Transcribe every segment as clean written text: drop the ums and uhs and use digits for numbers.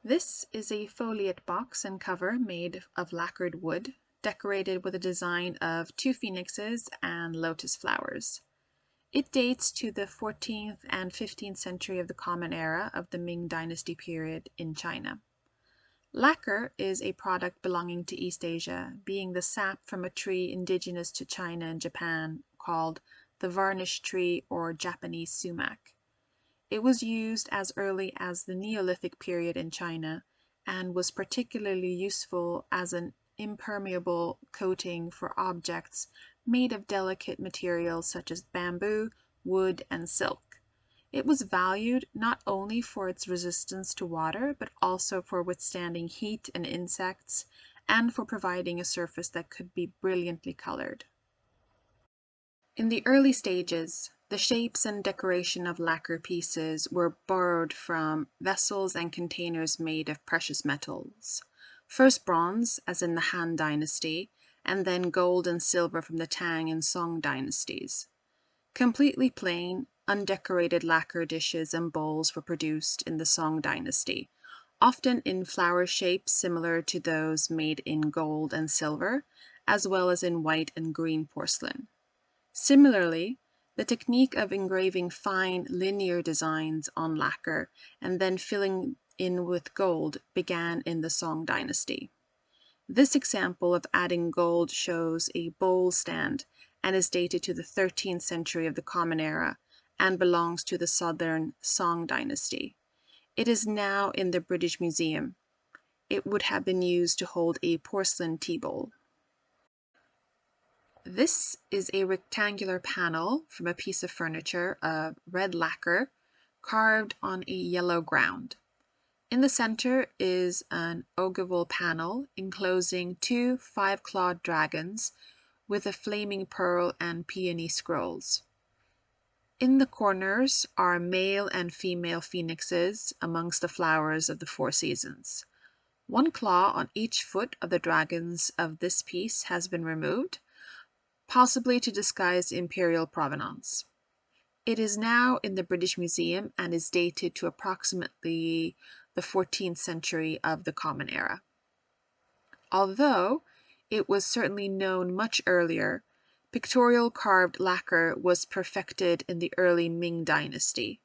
This is a foliate box and cover made of lacquered wood, decorated with a design of two phoenixes and lotus flowers. It dates to the 14th and 15th century of the Common Era of the Ming Dynasty period in China. Lacquer is a product belonging to East Asia, being the sap from a tree indigenous to China and Japan called the varnish tree or Japanese sumac. It was used as early as the Neolithic period in China and was particularly useful as an impermeable coating for objects made of delicate materials such as bamboo, wood, and silk. It was valued not only for its resistance to water, but also for withstanding heat and insects, and for providing a surface that could be brilliantly colored. In the early stages, the shapes and decoration of lacquer pieces were borrowed from vessels and containers made of precious metals. First bronze, as in the Han Dynasty, and then gold and silver from the Tang and Song dynasties. Completely plain, undecorated lacquer dishes and bowls were produced in the Song Dynasty, often in flower shapes similar to those made in gold and silver, as well as in white and green porcelain. Similarly, the technique of engraving fine linear designs on lacquer and then filling in with gold began in the Song Dynasty. This example of adding gold shows a bowl stand and is dated to the 13th century of the Common Era and belongs to the southern Song Dynasty. It is now in the British Museum. It would have been used to hold a porcelain tea bowl. This is a rectangular panel from a piece of furniture of red lacquer carved on a yellow ground. In the center is an ogival panel enclosing two five-clawed dragons with a flaming pearl and peony scrolls. In the corners are male and female phoenixes amongst the flowers of the four seasons. One claw on each foot of the dragons of this piece has been removed, possibly to disguise imperial provenance. It is now in the British Museum and is dated to approximately the 14th century of the Common Era. Although it was certainly known much earlier, pictorial carved lacquer was perfected in the early Ming Dynasty,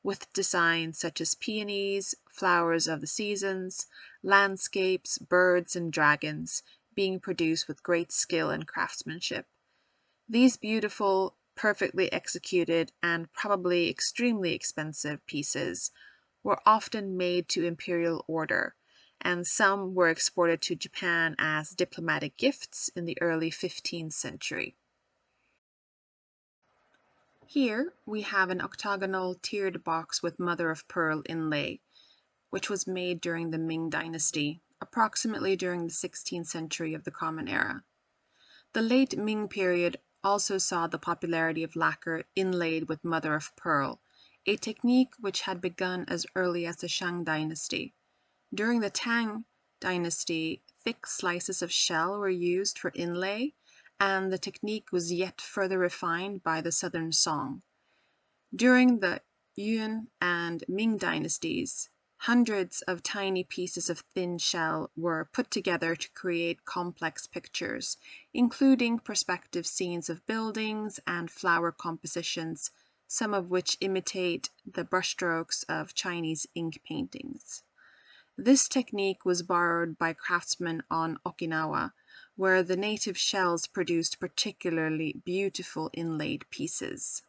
with designs such as peonies, flowers of the seasons, landscapes, birds, and dragons being produced with great skill and craftsmanship. These beautiful, perfectly executed, and probably extremely expensive pieces were often made to imperial order, and some were exported to Japan as diplomatic gifts in the early 15th century. Here we have an octagonal tiered box with mother of pearl inlay, which was made during the Ming Dynasty, approximately during the 16th century of the Common Era. The late Ming period also saw the popularity of lacquer inlaid with mother of pearl, a technique which had begun as early as the Shang Dynasty. During the Tang Dynasty, thick slices of shell were used for inlay, and the technique was yet further refined by the southern Song. During the Yuan and Ming dynasties, hundreds of tiny pieces of thin shell were put together to create complex pictures, including perspective scenes of buildings and flower compositions, some of which imitate the brushstrokes of Chinese ink paintings. This technique was borrowed by craftsmen on Okinawa, where the native shells produced particularly beautiful inlaid pieces.